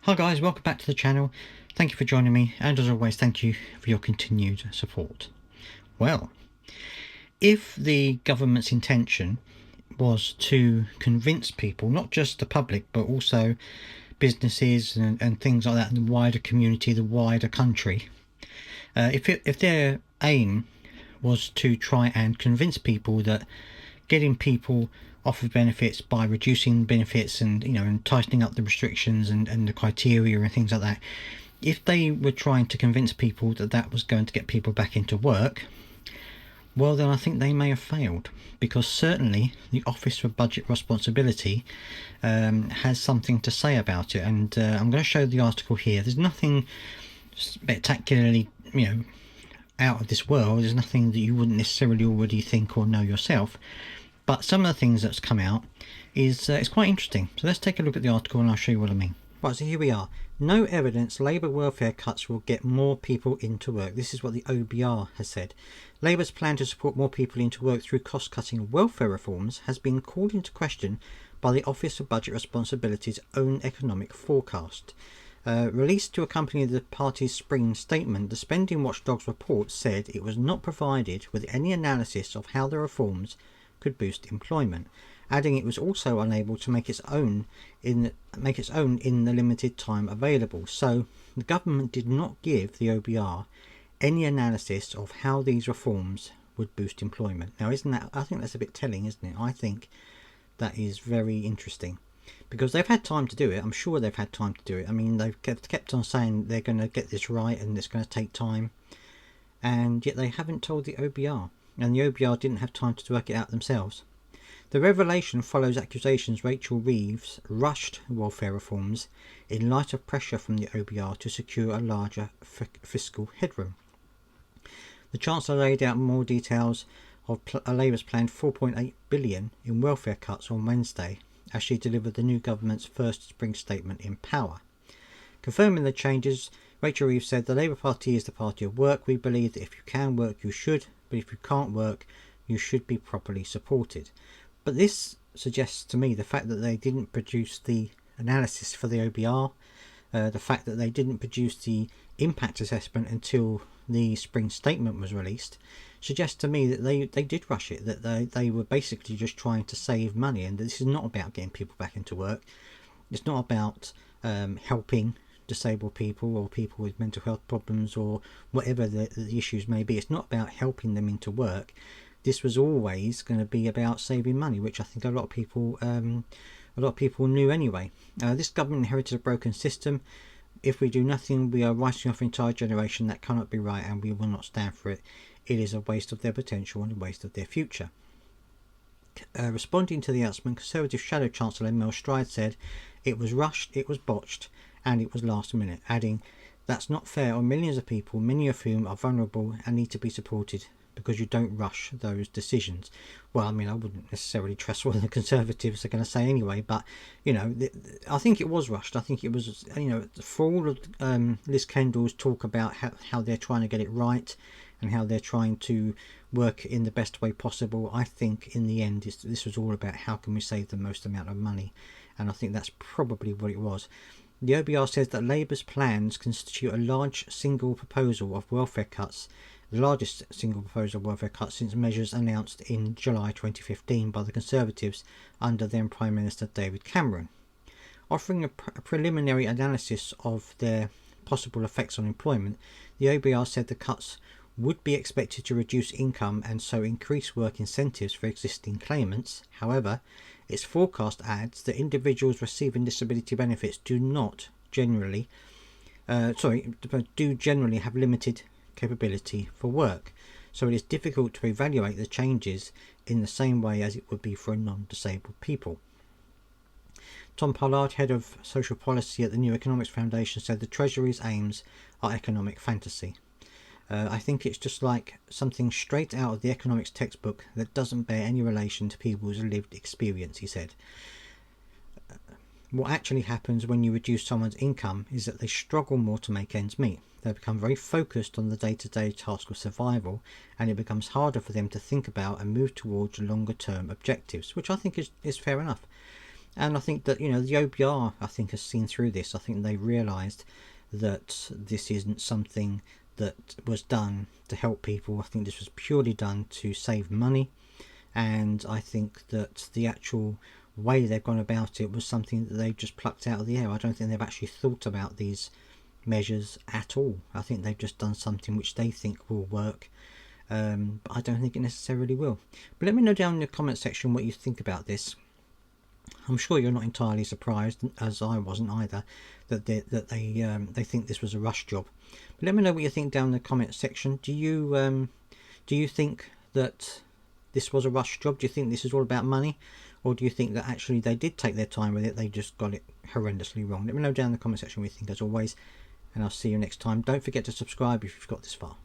Hi guys, welcome back to the channel. Thank you for joining me, and as always, thank you for your continued support. Well, if the government's intention was to convince people, not just the public, but also businesses and things like that, and the wider community, the wider country, if their aim was to try and convince people that getting people off of benefits by reducing benefits and and tightening up the restrictions and the criteria and things like that, if they were trying to convince people that that was going to get people back into work, well then I think they may have failed, because certainly the Office for Budget Responsibility has something to say about it, and I'm going to show the article here. There's nothing spectacularly out of this world. There's nothing that you wouldn't necessarily already think or know yourself, but some of the things that's come out is it's quite interesting. So let's take a look at the article and I'll show you what I mean. Right, so here we are. No evidence Labour welfare cuts will get more people into work. This is what the OBR has said. Labour's plan to support more people into work through cost-cutting welfare reforms has been called into question by the Office for Budget Responsibility's own economic forecast. Released to accompany the party's spring statement, the Spending Watchdog's report said it was not provided with any analysis of how the reforms could boost employment, adding it was also unable to make its own in the limited time available. So the government did not give the OBR any analysis of how these reforms would boost employment. Now, I think that's a bit telling, isn't it? I think that is very interesting, because they've had time to do it. I'm sure they've had time to do it. I mean, they've kept on saying they're going to get this right and it's going to take time, and yet they haven't told the OBR, and the OBR didn't have time to work it out themselves. The revelation follows accusations Rachel Reeves rushed welfare reforms in light of pressure from the OBR to secure a larger fiscal headroom. The Chancellor laid out more details of Labour's planned £4.8 billion in welfare cuts on Wednesday, as she delivered the new government's first spring statement in power. Confirming the changes, Rachel Reeves said, "The Labour Party is the party of work. We believe that if you can work, you should, but if you can't work, you should be properly supported." But this suggests to me the fact that they didn't produce the analysis for the OBR, the fact that they didn't produce the impact assessment until the spring statement was released, suggests to me that they did rush it, that they were basically just trying to save money, and this is not about getting people back into work. It's not about helping disabled people or people with mental health problems or whatever the issues may be. It's not about helping them into work. This was always going to be about saving money, which I think a lot of people knew anyway. This government inherited a broken system. If we do nothing, we are writing off an entire generation. That cannot be right, and we will not stand for it. It is a waste of their potential and a waste of their future. Responding to the announcement, Conservative Shadow Chancellor Mel Stride said it was rushed, it was botched, and it was last minute, adding, "That's not fair on millions of people, many of whom are vulnerable and need to be supported, because you don't rush those decisions." Well, I mean, I wouldn't necessarily trust what the Conservatives are going to say anyway, but I think it was rushed. I think it was, for all of Liz Kendall's talk about how they're trying to get it right and how they're trying to work in the best way possible, I think in the end this was all about how can we save the most amount of money, and I think that's probably what it was. The OBR says that Labour's plans constitute a large single proposal of welfare cuts, the largest single proposal of welfare cuts since measures announced in July 2015 by the Conservatives under then Prime Minister David Cameron. Offering a preliminary analysis of their possible effects on employment, the OBR said the cuts would be expected to reduce income and so increase work incentives for existing claimants. However, its forecast adds that individuals receiving disability benefits do generally have limited capability for work, so it is difficult to evaluate the changes in the same way as it would be for non-disabled people. Tom Pollard, head of social policy at the New Economics Foundation, said the Treasury's aims are economic fantasy. I think it's just like something straight out of the economics textbook that doesn't bear any relation to people's lived experience, he said. What actually happens when you reduce someone's income is that they struggle more to make ends meet. They become very focused on the day-to-day task of survival, and it becomes harder for them to think about and move towards longer-term objectives, which I think is fair enough. And I think that, you know, the OBR, I think, has seen through this. I think they realised that this isn't something that was done to help people. I think this was purely done to save money, and I think that the actual way they've gone about it was something that they just plucked out of the air. I don't think they've actually thought about these measures at all. I think they've just done something which they think will work, but I don't think it necessarily will. But let me know down in the comment section what you think about this. I'm sure you're not entirely surprised, as I wasn't either, that they think this was a rush job. But let me know what you think down in the comment section. Do you think that this was a rush job? Do you think this is all about money, or do you think that actually they did take their time with it, they just got it horrendously wrong? Let me know down in the comment section what you think, as always, and I'll see you next time. Don't forget to subscribe if you've got this far.